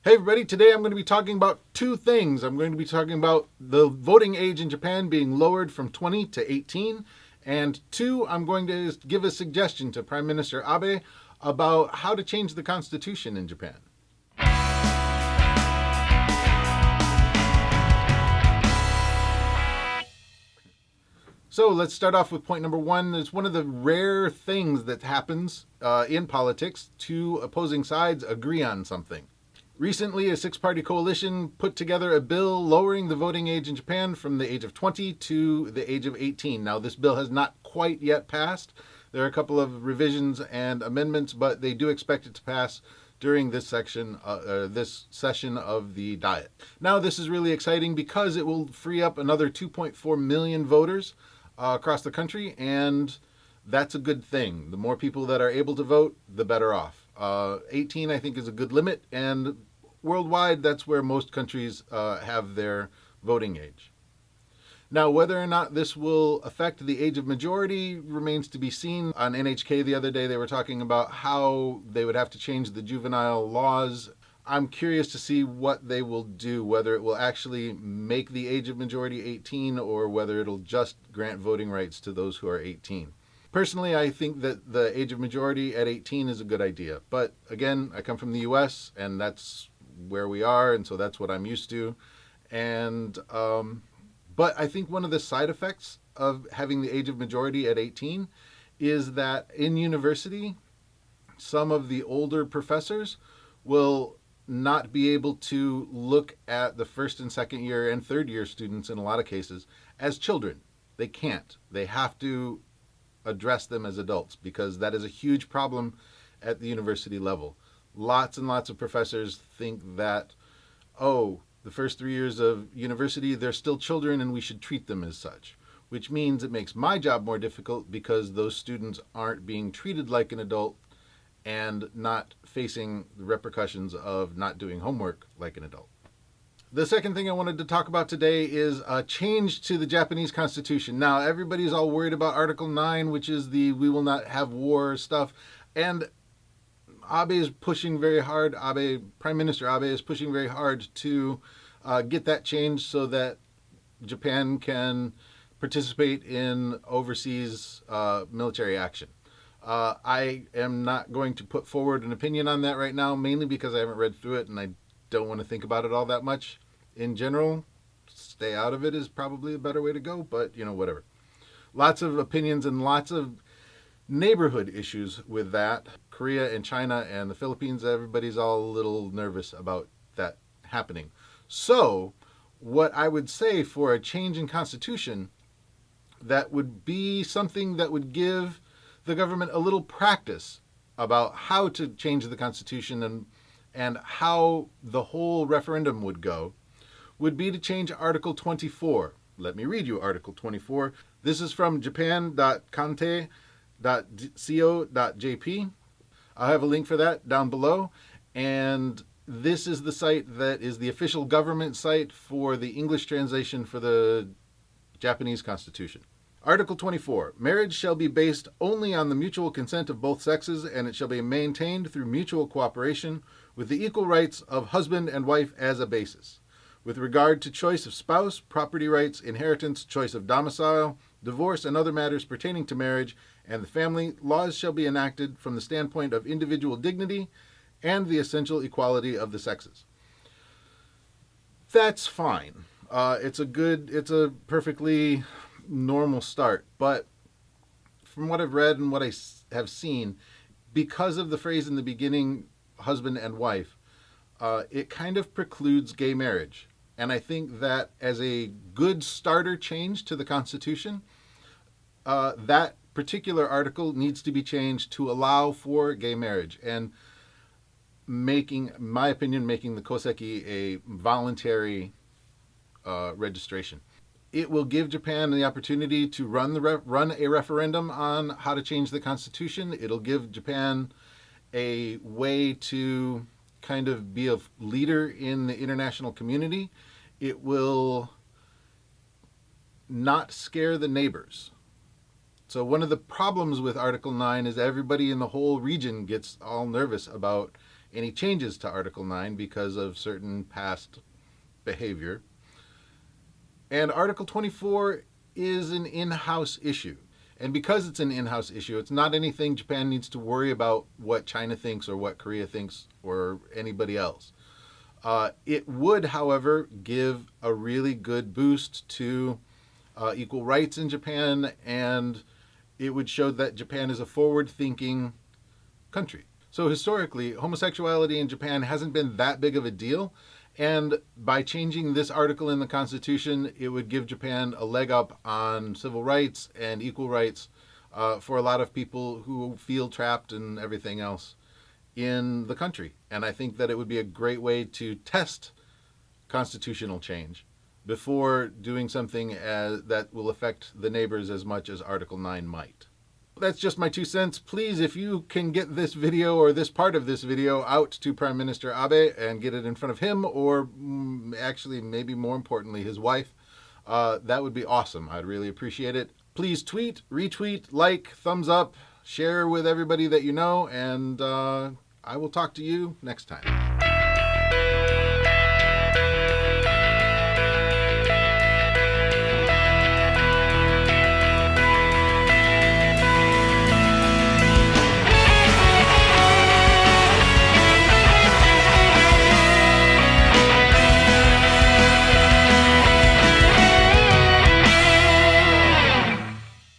Hey everybody, today I'm going to be talking about two things. I'm going to be talking about the voting age in Japan being lowered from 20 to 18. And two, I'm going to give a suggestion to Prime Minister Abe about how to change the constitution in Japan. So let's start off with point number one. It's one of the rare things that happens in politics. Two opposing sides agree on something. Recently, a six-party coalition put together a bill lowering the voting age in Japan from the age of 20 to the age of 18. Now, this bill has not quite yet passed. There are a couple of revisions and amendments, but they do expect it to pass during this session of the Diet. Now, this is really exciting because it will free up another 2.4 million voters across the country, and that's a good thing. The more people that are able to vote, the better off. 18, I think, is a good limit, and worldwide, that's where most countries have their voting age. Now, whether or not this will affect the age of majority remains to be seen. On NHK the other day, they were talking about how they would have to change the juvenile laws. I'm curious to see what they will do, whether it will actually make the age of majority 18 or whether it'll just grant voting rights to those who are 18. Personally, I think that the age of majority at 18 is a good idea. But again, I come from the US, and that's where we are, and so that's what I'm used to. And but I think one of the side effects of having the age of majority at 18 is that in university, some of the older professors will not be able to look at the first and second year and third year students in a lot of cases as children. They can't. They have to address them as adults because that is a huge problem at the university level. Lots and lots of professors think that, oh, the first 3 years of university, they're still children and we should treat them as such, which means it makes my job more difficult because those students aren't being treated like an adult and not facing the repercussions of not doing homework like an adult. The second thing I wanted to talk about today is a change to the Japanese Constitution. Now, everybody's all worried about Article 9, which is the we will not have war stuff. And Abe is pushing very hard. Prime Minister Abe is pushing very hard to get that changed so that Japan can participate in overseas military action. I am not going to put forward an opinion on that right now, mainly because I haven't read through it and I don't want to think about it all that much. In general, stay out of it is probably a better way to go, but whatever. Lots of opinions and lots of neighborhood issues with that. Korea and China and the Philippines, everybody's all a little nervous about that happening. So, what I would say for a change in constitution, that would be something that would give the government a little practice about how to change the constitution and how the whole referendum would go, would be to change Article 24. Let me read you Article 24. This is from japan.kante.co.jp. I'll have a link for that down below. And this is the site that is the official government site for the English translation for the Japanese Constitution. Article 24. Marriage shall be based only on the mutual consent of both sexes, and it shall be maintained through mutual cooperation with the equal rights of husband and wife as a basis. With regard to choice of spouse, property rights, inheritance, choice of domicile, divorce, and other matters pertaining to marriage and the family, laws shall be enacted from the standpoint of individual dignity and the essential equality of the sexes. That's fine. It's a perfectly normal start. But from what I've read and what I have seen, because of the phrase in the beginning, husband and wife, it kind of precludes gay marriage. And I think that as a good starter change to the Constitution, that particular article needs to be changed to allow for gay marriage and making the koseki a voluntary registration. It will give Japan the opportunity to run a referendum on how to change the Constitution. It'll give Japan a way to kind of be a leader in the international community. It will not scare the neighbors. So one of the problems with Article 9 is everybody in the whole region gets all nervous about any changes to Article 9 because of certain past behavior. And Article 24 is an in-house issue. And because it's an in-house issue, it's not anything Japan needs to worry about what China thinks or what Korea thinks or anybody else. It would, however, give a really good boost to equal rights in Japan, and it would show that Japan is a forward-thinking country. So historically, homosexuality in Japan hasn't been that big of a deal, and by changing this article in the Constitution, it would give Japan a leg up on civil rights and equal rights for a lot of people who feel trapped and everything else in the country. And I think that it would be a great way to test constitutional change before doing something that will affect the neighbors as much as Article 9 might. That's just my 2 cents. Please, if you can get this video or this part of this video out to Prime Minister Abe and get it in front of him, or actually maybe more importantly his wife, that would be awesome. I'd really appreciate it. Please tweet, retweet, like, thumbs up, share with everybody that you know, and I will talk to you next time.